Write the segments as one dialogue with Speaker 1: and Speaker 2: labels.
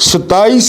Speaker 1: 27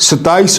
Speaker 1: 27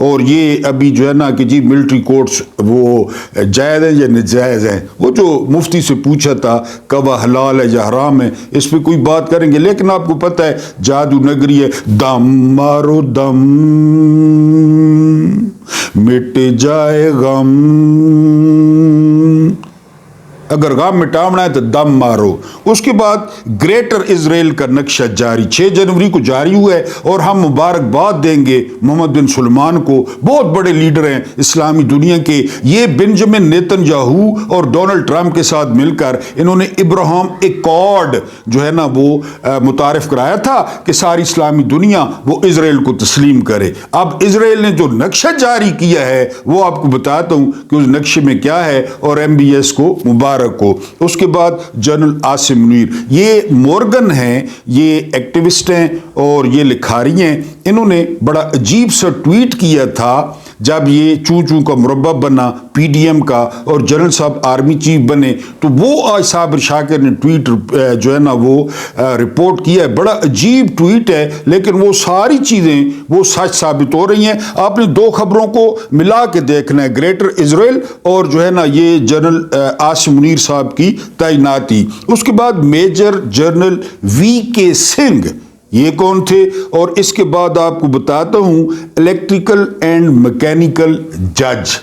Speaker 1: اور یہ ابھی جو ہے نا کہ جی ملٹری کورٹس وہ جائز ہیں یا ناجائز ہیں، وہ جو مفتی سے پوچھا تھا کب حلال ہے یا حرام ہے، اس پہ کوئی بات کریں گے، لیکن آپ کو پتہ ہے جادو نگری ہے، دم مارو دم مٹ جائے غم، اگر غم مٹاونا ہے تو دم مارو۔ اس کے بعد گریٹر اسرائیل کا نقشہ جاری 6 جنوری کو جاری ہوا ہے، اور ہم مبارکباد دیں گے محمد بن سلمان کو، بہت بڑے لیڈر ہیں اسلامی دنیا کے، یہ بنجمن نیتن یاہو اور ڈونلڈ ٹرمپ کے ساتھ مل کر انہوں نے ابراہیم ایکارڈ جو ہے نا وہ متعارف کرایا تھا کہ ساری اسلامی دنیا وہ اسرائیل کو تسلیم کرے۔ اب اسرائیل نے جو نقشہ جاری کیا ہے وہ آپ کو بتاتا ہوں کہ اس نقشے میں کیا ہے، اور MBS کو مبارک کو۔ اس کے بعد جنرل عاصم منیر، یہ مورگن ہیں، یہ ایکٹیوسٹ ہیں اور یہ لکھاری ہیں، انہوں نے بڑا عجیب سا ٹویٹ کیا تھا جب یہ چوں کا مربع بنا PDM کا اور جنرل صاحب آرمی چیف بنے، تو وہ آج صابر شاکر نے ٹویٹ جو ہے نا وہ رپورٹ کیا ہے، بڑا عجیب ٹویٹ ہے، لیکن وہ ساری چیزیں وہ سچ ثابت ہو رہی ہیں۔ آپ نے 2 خبروں کو ملا کے دیکھنا ہے، گریٹر اسرائیل اور جو ہے نا یہ جنرل عاصم منیر صاحب کی تعیناتی۔ اس کے بعد میجر جنرل VK سنگھ، یہ کون تھے؟ اور اس کے بعد آپ کو بتاتا ہوں الیکٹریکل اینڈ میکینیکل جج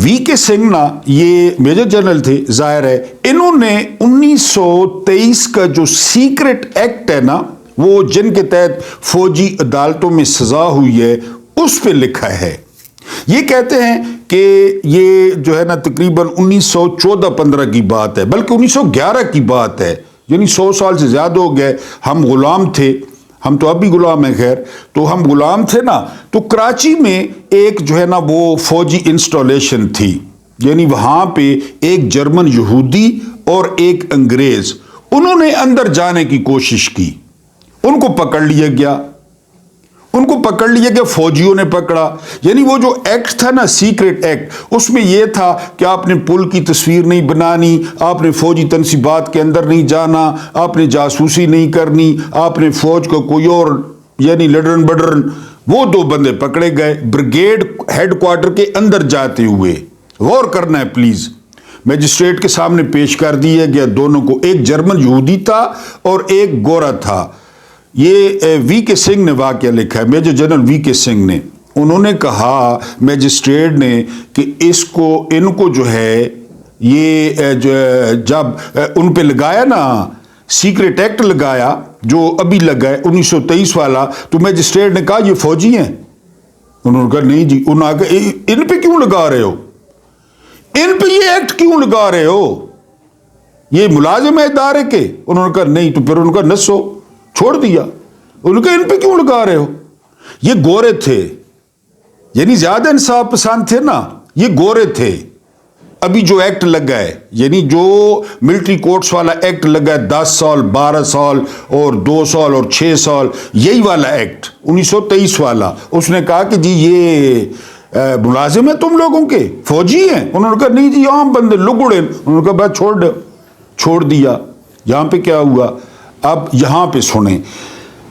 Speaker 1: VK سنگھ نا، یہ میجر جنرل تھے، ظاہر ہے انہوں نے 1923 کا جو سیکرٹ ایکٹ ہے نا، وہ جن کے تحت فوجی عدالتوں میں سزا ہوئی ہے، اس پہ لکھا ہے۔ یہ کہتے ہیں کہ یہ جو ہے نا تقریباً 1914-15 کی بات ہے، بلکہ 1911 کی بات ہے، یعنی 100 سال سے زیادہ ہو گئے۔ ہم غلام تھے، ہم تو اب بھی غلام ہیں، خیر تو ہم غلام تھے نا، تو کراچی میں ایک جو ہے نا وہ فوجی انسٹالیشن تھی، یعنی وہاں پہ ایک جرمن یہودی اور ایک انگریز، انہوں نے اندر جانے کی کوشش کی، ان کو پکڑ لیا گیا، فوجیوں نے پکڑا۔ یعنی وہ جو ایکٹ تھا نا، سیکرٹ ایکٹ، اس میں یہ تھا کہ آپ نے پل کی تصویر نہیں بنانی، آپ نے فوجی تنصیبات کے اندر نہیں جانا، آپ نے جاسوسی نہیں کرنی، آپ نے فوج کا کوئی اور یعنی لڈرن بڈرن۔ وہ 2 بندے پکڑے گئے بریگیڈ ہیڈ کوارٹر کے اندر جاتے ہوئے، غور کرنا ہے پلیز، میجسٹریٹ کے سامنے پیش کر دیا گیا دونوں کو، ایک جرمن یہودی تھا اور ایک گورا تھا۔ یہ VK سنگھ نے واقعہ لکھا ہے، میجر جنرل VK سنگھ نے، انہوں نے کہا میجسٹریٹ نے کہ ان کو جو ہے یہ جب ان پہ لگایا نا سیکرٹ ایکٹ لگایا جو ابھی لگا ہے 1923 والا، تو میجسٹریٹ نے کہا یہ فوجی ہیں؟ انہوں نے کہا نہیں جی۔ انہوں نے کہا ان پہ کیوں لگا رہے ہو، ان پہ یہ ایکٹ کیوں لگا رہے ہو، یہ ملازم ہے ادارے کے؟ انہوں نے کہا نہیں۔ تو پھر انہوں نے کہا نسو، چھوڑ دیا۔ انہوں نے کہا ان پہ کیوں لگا رہے ہو؟ یہ گورے تھے، یعنی زیادہ انصاف پسند تھے نا، یہ گورے تھے۔ ابھی جو ایکٹ لگا ہے، یعنی جو ملٹری کورٹس والا ایکٹ لگا ہے 10 سال 12 سال اور 2 سال اور 6 سال، یہی والا ایکٹ 1923 والا، اس نے کہا کہ جی یہ ملازم ہیں تم لوگوں کے، فوجی ہیں؟ انہوں نے کہا نہیں جی عام بندے لگڑے۔ انہوں نے کہا بس چھوڑ دیا۔ یہاں پہ کیا ہوا؟ اب یہاں پہ سنیں،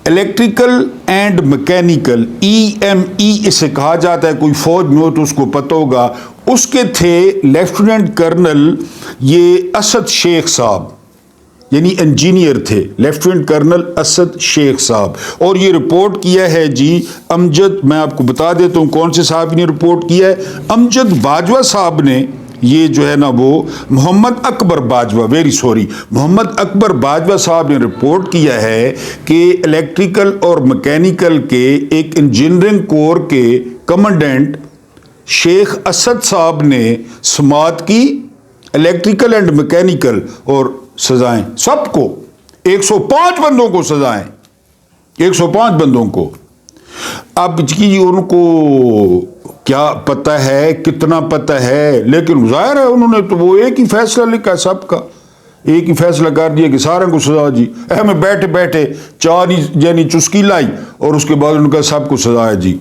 Speaker 1: الیکٹریکل اینڈ میکینیکل EME اسے کہا جاتا ہے، کوئی فوج میں ہو تو اس کو پتہ ہوگا، اس کے تھے لیفٹیننٹ کرنل یہ اسد شیخ صاحب، یعنی انجینئر تھے، لیفٹیننٹ کرنل اسد شیخ صاحب۔ اور یہ رپورٹ کیا ہے جی امجد، میں آپ کو بتا دیتا ہوں کون سے صاحب نے رپورٹ کیا ہے، امجد باجوہ صاحب نے، یہ جو ہے نا وہ محمد اکبر باجوہ، محمد اکبر باجوہ صاحب نے رپورٹ کیا ہے کہ الیکٹریکل اور میکینیکل کے ایک انجینئرنگ کور کے کمانڈنٹ شیخ اسد صاحب نے سماعت کی، الیکٹریکل اینڈ میکینیکل، اور سزائیں سب کو، 105 بندوں کو سزائیں، 105 بندوں کو۔ اب جی ان کو کیا پتہ ہے، کتنا پتہ ہے، لیکن ظاہر ہے انہوں نے تو وہ ایک ہی فیصلہ لکھا سب کا، ایک ہی فیصلہ کر دیا کہ سارے کو سزا جی، میں بیٹھے چار یعنی چسکی لائی اور اس کے بعد ان کا سب کو سزا ہے جی،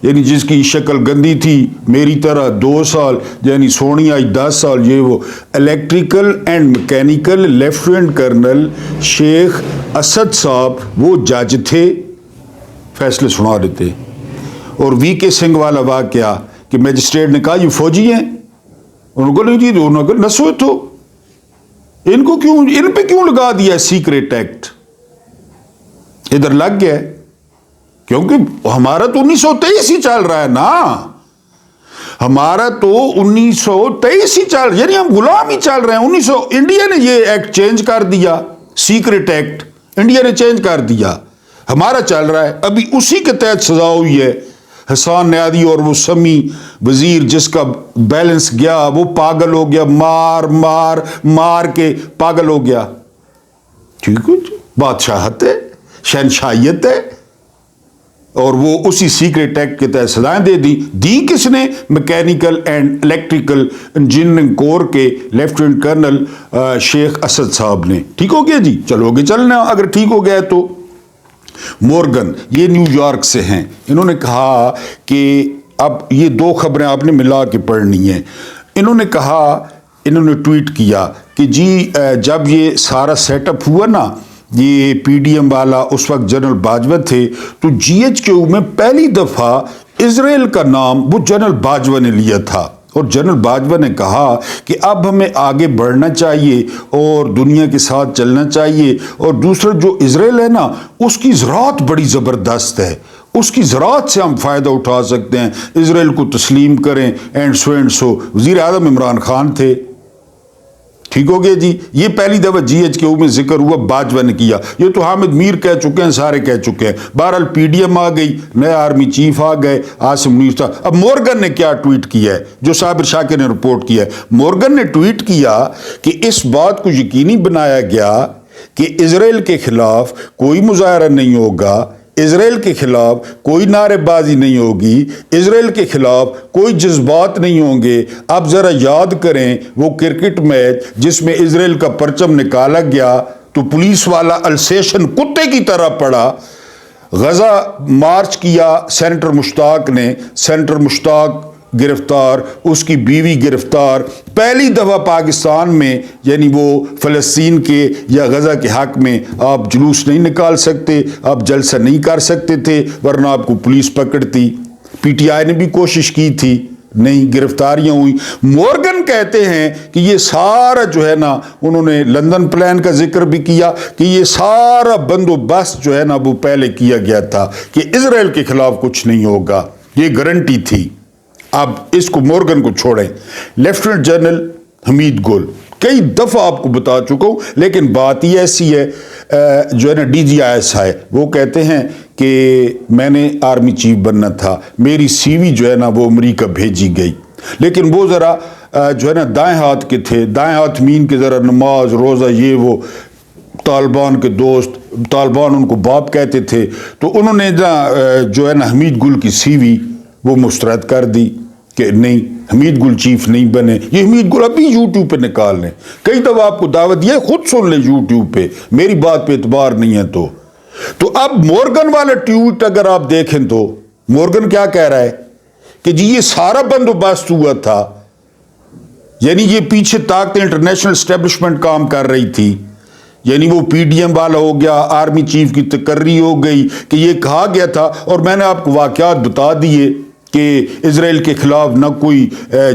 Speaker 1: یعنی جس کی شکل گندی تھی میری طرح 2 سال، یعنی سونی آئی 10 سال، یہ وہ۔ Electrical and mechanical lieutenant colonel Sheikh Asad صاحب وہ جج تھے، فیصلے سنا دیتے، اور وی کے سنگھ والا واقعہ کہ میجسٹریٹ نے کہا یہ فوجی ہیں، انہوں کو نہیں جی، انہوں کو نسو تو ان پہ کیوں لگا دیا سیکریٹ ایکٹ؟ ادھر لگ گیا کیونکہ ہمارا تو 1923 ہی چل رہا ہے نا، ہمارا تو 1923 ہی چل، یعنی ہم غلام ہی چل رہے ہیں۔ انڈیا نے یہ ایکٹ چینج کر دیا، سیکریٹ ایکٹ انڈیا نے چینج کر دیا، ہمارا چل رہا ہے ابھی، اسی کے تحت سزا ہوئی ہے حسان نیادی اور وہ سمی وزیر جس کا بیلنس گیا، وہ پاگل ہو گیا، مار مار مار کے پاگل ہو گیا۔ ٹھیک ہے، بادشاہت ہے، شہنشاہیت ہے، اور وہ اسی سیکریٹ ایکٹ کے تحت سزائیں دی کس نے؟ میکینیکل اینڈ الیکٹریکل انجینئرنگ کور کے لیفٹیننٹ کرنل شیخ اسد صاحب نے۔ ٹھیک ہو گیا جی، چلو گے چلنا اگر ٹھیک ہو گیا تو۔ مورگن یہ نیو یارک سے ہیں، انہوں نے کہا کہ اب یہ دو خبریں آپ نے ملا کے پڑھنی ہیں۔ انہوں نے کہا، انہوں نے ٹویٹ کیا کہ جی جب یہ سارا سیٹ اپ ہوا نا، یہ پی ڈی ایم والا، اس وقت جنرل باجوہ تھے، تو جی ایچ کیو میں پہلی دفعہ اسرائیل کا نام وہ جنرل باجوہ نے لیا تھا، اور جنرل باجوہ نے کہا کہ اب ہمیں آگے بڑھنا چاہیے اور دنیا کے ساتھ چلنا چاہیے، اور دوسرا جو اسرائیل ہے نا اس کی زراعت بڑی زبردست ہے، اس کی زراعت سے ہم فائدہ اٹھا سکتے ہیں، اسرائیل کو تسلیم کریں اینڈ سو۔ وزیر اعظم عمران خان تھے۔ ٹھیک ہو گیا جی، یہ پہلی دفعہ جی ایچ کے او میں ذکر ہوا، باجوہ نے کیا، یہ تو حامد میر کہہ چکے ہیں، سارے کہہ چکے ہیں۔ بہرحال پی ڈی ایم آ گئی، نئے آرمی چیف آ گئے، عاصم منیر صاحب۔ اب مورگن نے کیا ٹویٹ کیا ہے جو صابر شاکر نے رپورٹ کیا ہے؟ مورگن نے ٹویٹ کیا کہ اس بات کو یقینی بنایا گیا کہ اسرائیل کے خلاف کوئی مظاہرہ نہیں ہوگا، اسرائیل کے خلاف کوئی نعرے بازی نہیں ہوگی، اسرائیل کے خلاف کوئی جذبات نہیں ہوں گے۔ اب ذرا یاد کریں وہ کرکٹ میچ جس میں اسرائیل کا پرچم نکالا گیا تو پولیس والا السیشن کتے کی طرح پڑا، غزہ مارچ کیا سینیٹر مشتاق نے، سینیٹر مشتاق گرفتار، اس کی بیوی گرفتار۔ پہلی دفعہ پاکستان میں یعنی وہ فلسطین کے یا غزہ کے حق میں آپ جلوس نہیں نکال سکتے، آپ جلسہ نہیں کر سکتے تھے ورنہ آپ کو پولیس پکڑتی۔ پی ٹی آئی نے بھی کوشش کی تھی، نہیں، گرفتاریاں ہوئی۔ مورگن کہتے ہیں کہ یہ سارا جو ہے نا، انہوں نے لندن پلان کا ذکر بھی کیا کہ یہ سارا بندوبست جو ہے نا وہ پہلے کیا گیا تھا کہ اسرائیل کے خلاف کچھ نہیں ہوگا، یہ گارنٹی تھی۔ اب اس کو مورگن کو چھوڑیں۔ لیفٹیننٹ جنرل حمید گل، کئی دفعہ آپ کو بتا چکا ہوں، لیکن بات یہ ایسی ہے، جو ہے نا ڈی جی آئی ایس ہے، وہ کہتے ہیں کہ میں نے آرمی چیف بننا تھا، میری سی وی جو ہے نا وہ امریکہ بھیجی گئی، لیکن وہ ذرا جو ہے نا دائیں ہاتھ کے تھے، دائیں ہاتھ مین کے ذرا نماز روزہ یہ وہ، طالبان کے دوست، طالبان ان کو باپ کہتے تھے، تو انہوں نے جو ہے نا حمید گل کی سی وی وہ مسترد کر دی کہ نہیں، حمید گل چیف نہیں بنے۔ یہ حمید گل ابھی یوٹیوب پہ نکال لیں، کئی دفعہ آپ کو دعوت دیا، خود سن لیں یوٹیوب پہ، میری بات پہ اعتبار نہیں ہے تو اب مورگن والا ٹویٹ اگر آپ دیکھیں تو مورگن کیا کہہ رہا ہے کہ جی یہ سارا بندوبست ہوا تھا، یعنی یہ پیچھے طاقتیں انٹرنیشنل اسٹیبلشمنٹ کام کر رہی تھی، یعنی وہ پی ڈی ایم والا ہو گیا، آرمی چیف کی تقرری ہو گئی کہ یہ کہا گیا تھا، اور میں نے آپ کو واقعات بتا دیے کہ اسرائیل کے خلاف نہ کوئی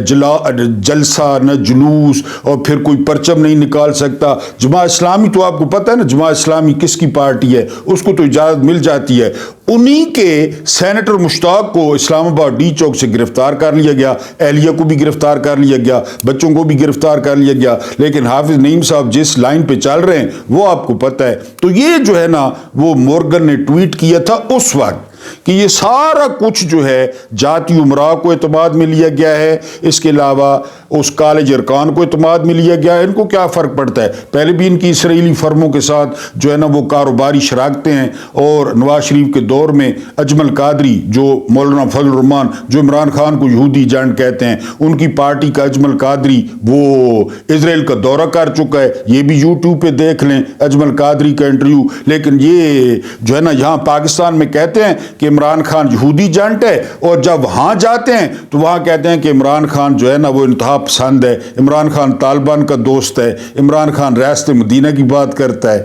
Speaker 1: جلسہ، نہ جلوس، اور پھر کوئی پرچم نہیں نکال سکتا۔ جماعت اسلامی تو آپ کو پتہ ہے نا، جماعت اسلامی کس کی پارٹی ہے، اس کو تو اجازت مل جاتی ہے۔ انہی کے سینیٹر مشتاق کو اسلام آباد ڈی چوک سے گرفتار کر لیا گیا، اہلیہ کو بھی گرفتار کر لیا گیا، بچوں کو بھی گرفتار کر لیا گیا، لیکن حافظ نعیم صاحب جس لائن پہ چل رہے ہیں وہ آپ کو پتہ ہے۔ تو یہ جو ہے نا وہ مورگن نے ٹویٹ کیا تھا اس وقت کہ یہ سارا کچھ جو ہے جاتی امراء کو اعتماد میں لیا گیا ہے، اس کے علاوہ اس کالج ارکان کو اعتماد میں لیا گیا ہے۔ ان کو کیا فرق پڑتا ہے؟ پہلے بھی ان کی اسرائیلی فرموں کے ساتھ جو ہے نا وہ کاروباری شراکتیں ہیں، اور نواز شریف کے دور میں اجمل قادری جو مولانا فضل الرحمان جو عمران خان کو یہودی ایجنٹ کہتے ہیں، ان کی پارٹی کا اجمل قادری وہ اسرائیل کا دورہ کر چکا ہے، یہ بھی یوٹیوب پہ دیکھ لیں اجمل قادری کا انٹرویو۔ لیکن یہ جو ہے نا یہاں پاکستان میں کہتے ہیں کہ عمران خان یہودی ایجنٹ ہے، اور جب وہاں جاتے ہیں تو وہاں کہتے ہیں کہ عمران خان جو ہے نا وہ انتہا پسند ہے، عمران خان طالبان کا دوست ہے، عمران خان ریاست مدینہ کی بات کرتا ہے۔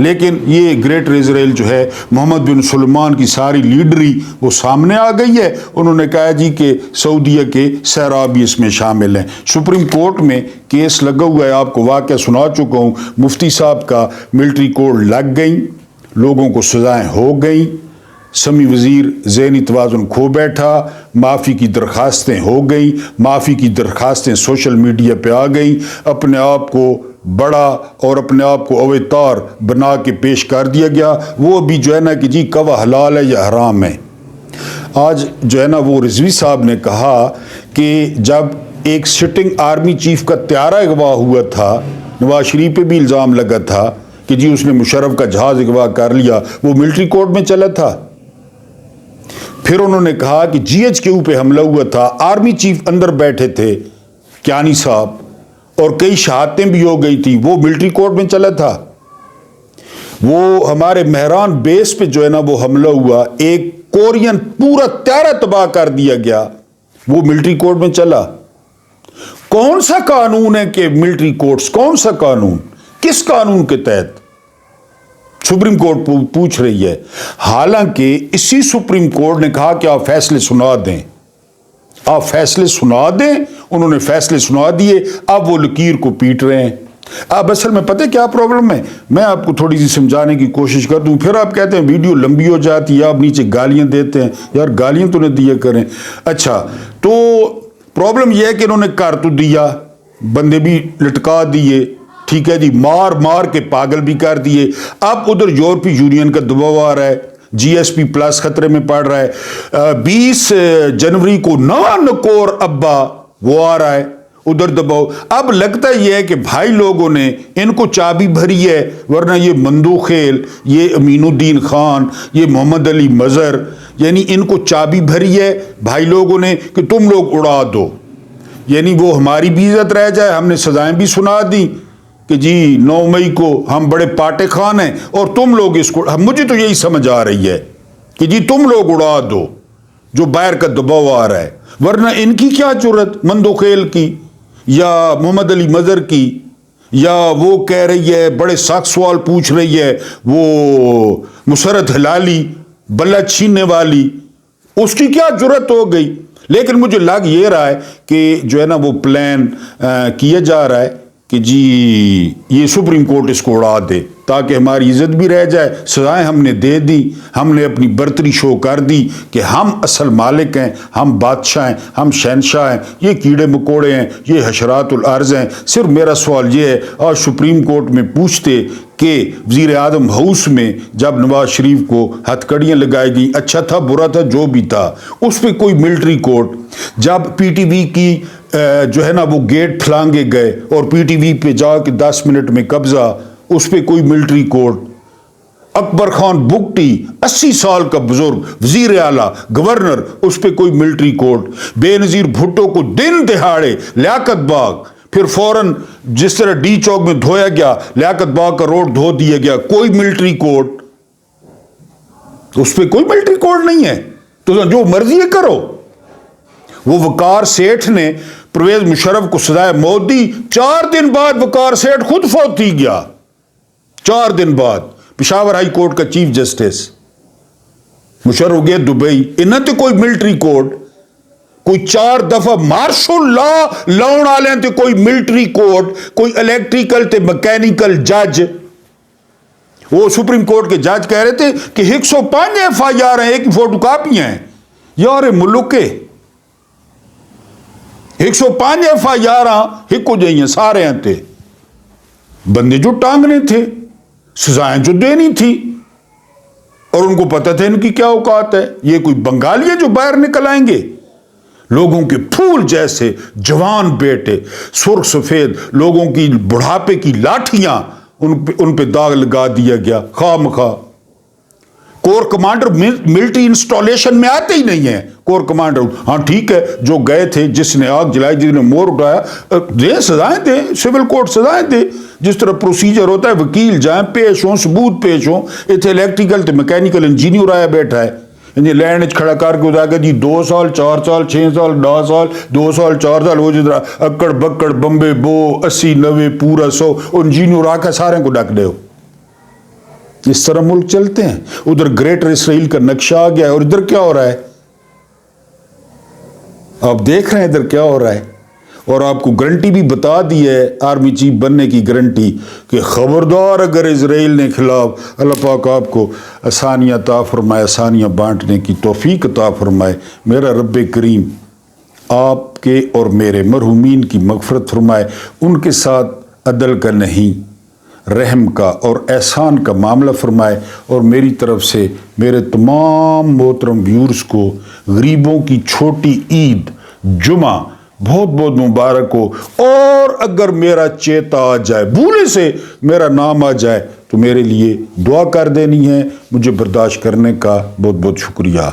Speaker 1: لیکن یہ گریٹر اسرائیل جو ہے محمد بن سلمان کی ساری لیڈری وہ سامنے آ گئی ہے. انہوں نے کہا جی کہ سعودیہ کے صحرا بھی اس میں شامل ہیں. سپریم کورٹ میں کیس لگا ہوا ہے, آپ کو واقعہ سنا چکا ہوں. مفتی صاحب کا ملٹری کوڈ لگ گئی, لوگوں کو سزائیں ہو گئیں, سمیع وزیر ذہنی توازن کھو بیٹھا, معافی کی درخواستیں ہو گئیں, معافی کی درخواستیں سوشل میڈیا پہ آ گئیں, اپنے آپ کو بڑا اور اپنے آپ کو اوتار بنا کے پیش کر دیا گیا. وہ بھی جو ہے نا کہ جی کوا حلال ہے یا حرام ہے. آج جو ہے نا وہ رضوی صاحب نے کہا کہ جب ایک سٹنگ آرمی چیف کا طیارہ اغوا ہوا تھا, نواز شریف پہ بھی الزام لگا تھا کہ جی اس نے مشرف کا جہاز اغوا کر لیا, وہ ملٹری کورٹ میں چلا تھا. پھر انہوں نے کہا کہ جی ایچ کیو پہ حملہ ہوا تھا, آرمی چیف اندر بیٹھے تھے کیانی صاحب, اور کئی شہادتیں بھی ہو گئی تھی, وہ ملٹری کورٹ میں چلا تھا. وہ ہمارے مہران بیس پہ جو ہے نا وہ حملہ ہوا, ایک کورین پورا طیارہ تباہ کر دیا گیا, وہ ملٹری کورٹ میں چلا. کون سا قانون ہے کہ ملٹری کورٹس, کون سا قانون, کس قانون کے تحت سپریم کورٹ پوچھ رہی ہے. حالانکہ اسی سپریم کورٹ نے کہا کہ آپ فیصلے سنا دیں, آپ فیصلے سنا دیں. انہوں نے فیصلے سنا دیے, اب وہ لکیر کو پیٹ رہے ہیں. اب اصل میں پتہ کیا پرابلم ہے, میں آپ کو تھوڑی سی سمجھانے کی کوشش کر دوں, پھر آپ کہتے ہیں ویڈیو لمبی ہو جاتی ہے, آپ نیچے گالیاں دیتے ہیں. یار گالیاں تو نہ دیا کریں. اچھا تو پرابلم یہ ہے کہ انہوں نے کر تو دیا, بندے بھی لٹکا دیے, ٹھیک ہے جی, مار مار کے پاگل بھی کر دیے. اب ادھر یورپی یونین کا دباؤ آ رہا ہے, جی ایس پی پلس خطرے میں پڑ رہا ہے. 20 جنوری کو نواں نکور ابا وہ آ رہا ہے, ادھر دباؤ. اب لگتا یہ ہے کہ بھائی لوگوں نے ان کو چابی بھری ہے, ورنہ یہ مندو خیل, یہ امین الدین خان, یہ محمد علی مظہر, یعنی ان کو چابی بھری ہے بھائی لوگوں نے کہ تم لوگ اڑا دو. یعنی وہ ہماری بھی عزت رہ جائے, ہم نے سزائیں بھی سنا دی کہ جی 9 مئی کو ہم بڑے پاٹے خان ہیں, اور تم لوگ اس کو, مجھے تو یہی سمجھ آ رہی ہے کہ جی تم لوگ اڑا دو جو باہر کا دباؤ آ رہا ہے. ورنہ ان کی کیا جرت, مندو خیل کی یا محمد علی مظہر کی, یا وہ کہہ رہی ہے بڑے سخت سوال پوچھ رہی ہے وہ مسرت ہلالی بلہ چھیننے والی, اس کی کیا جرت ہو گئی. لیکن مجھے لگ یہ رہا ہے کہ جو ہے نا وہ پلان کیا جا رہا ہے کہ جی یہ سپریم کورٹ اس کو اڑا دے تاکہ ہماری عزت بھی رہ جائے. سزائیں ہم نے دے دی, ہم نے اپنی برتری شو کر دی کہ ہم اصل مالک ہیں, ہم بادشاہ ہیں, ہم شہنشاہ ہیں, یہ کیڑے مکوڑے ہیں, یہ حشرات الارض ہیں. صرف میرا سوال یہ ہے, اور سپریم کورٹ میں پوچھتے کہ وزیر اعظم ہاؤس میں جب نواز شریف کو ہتھ کڑیاں لگائی گئی, اچھا تھا برا تھا جو بھی تھا, اس پہ کوئی ملٹری کورٹ, جب پی ٹی وی کی جو ہے نا وہ گیٹ پھلانگے گئے اور پی ٹی وی پہ جا کے 10 منٹ میں قبضہ, اس پہ کوئی ملٹری کورٹ. اکبر خان بگٹی 80 سال کا بزرگ وزیر اعلیٰ گورنر, اس پہ کوئی ملٹری کورٹ. بے نظیر بھٹو کو دن دہاڑے لیاقت باغ, پھر فوراً جس طرح ڈی چوک میں دھویا گیا لیاقت باغ کا روڈ دھو دیا گیا, کوئی ملٹری کورٹ, اس پہ کوئی ملٹری کورٹ نہیں ہے. تو جو مرضی ہے کرو. وہ وقار سیٹھ نے پرویز مشرف کو سزائے موت دی, 4 دن بعد وقار سیٹھ خود فوت ہی گیا. 4 دن بعد پشاور ہائی کورٹ کا چیف جسٹس مشرف گیا دبئی, انہیں تو کوئی ملٹری کورٹ, کوئی 4 دفعہ مارشل لا لاؤن والے تے کوئی ملٹری کورٹ, کوئی الیکٹریکل تے مکینیکل جج. وہ سپریم کورٹ کے جج کہہ رہے تھے کہ 105 ایف آئی آر ہیں, ایک فوٹو کاپیاں ہیں. یار ملک کے 105 ایف آئی آر ایک ہو جائیں سارے ہیں تھے, بندے جو ٹانگنے تھے, سزائیں جو دینی تھی, اور ان کو پتہ تھا ان کی کیا اوقات ہے. یہ کوئی بنگالی ہے جو باہر نکل آئیں گے. لوگوں کے پھول جیسے جوان بیٹے, سرخ سفید لوگوں کی بڑھاپے کی لاٹھیاں, ان پہ داغ لگا دیا گیا خواہ مخواہ. کور کمانڈر ملٹری انسٹالیشن میں آتے ہی نہیں ہیں. کور کمانڈر ہاں ٹھیک ہے جو گئے تھے, جس نے آگ جلائی, جس نے مور اٹھایا, دیں سزائیں دیں, سول کورٹ سزائیں دے, جس طرح پروسیجر ہوتا ہے. وکیل جائیں, پیش ہوں, ثبوت پیش ہوں. اتنے الیکٹریکل تے میکینیکل انجینئر آیا بیٹھا ہے, لینڈ کھڑا کر کے ادا گیا جی 2 سال 4 سال 6 سال 10 سال 2 سال 4 سال, وہ جدھر اکڑ بکڑ بمبے بو 80 90 پورا 100 انجینئر آ کے سارے کو ڈک دے. اس طرح ملک چلتے ہیں؟ ادھر گریٹر اسرائیل کا نقشہ آ گیا ہے اور ادھر کیا ہو رہا ہے؟ آپ دیکھ رہے ہیں ادھر کیا ہو رہا ہے، اور آپ کو گارنٹی بھی بتا دی ہے آرمی چیف بننے کی گارنٹی کہ خبردار اگر اسرائیل نے خلاف، اللہ پاک آپ کو آسانیاں عطا فرمائے، آسانیاں بانٹنے کی توفیق عطا فرمائے، میرا رب کریم آپ کے اور میرے مرحومین کی مغفرت فرمائے، ان کے ساتھ عدل کا نہیں رحم کا اور احسان کا معاملہ فرمائے، اور میری طرف سے میرے تمام محترم ویورز کو غریبوں کی چھوٹی عید جمعہ بہت بہت مبارک ہو، اور اگر میرا چیتا آ جائے، بھولے سے میرا نام آ جائے تو میرے لیے دعا کر دینی ہے، مجھے برداشت کرنے کا بہت بہت شکریہ۔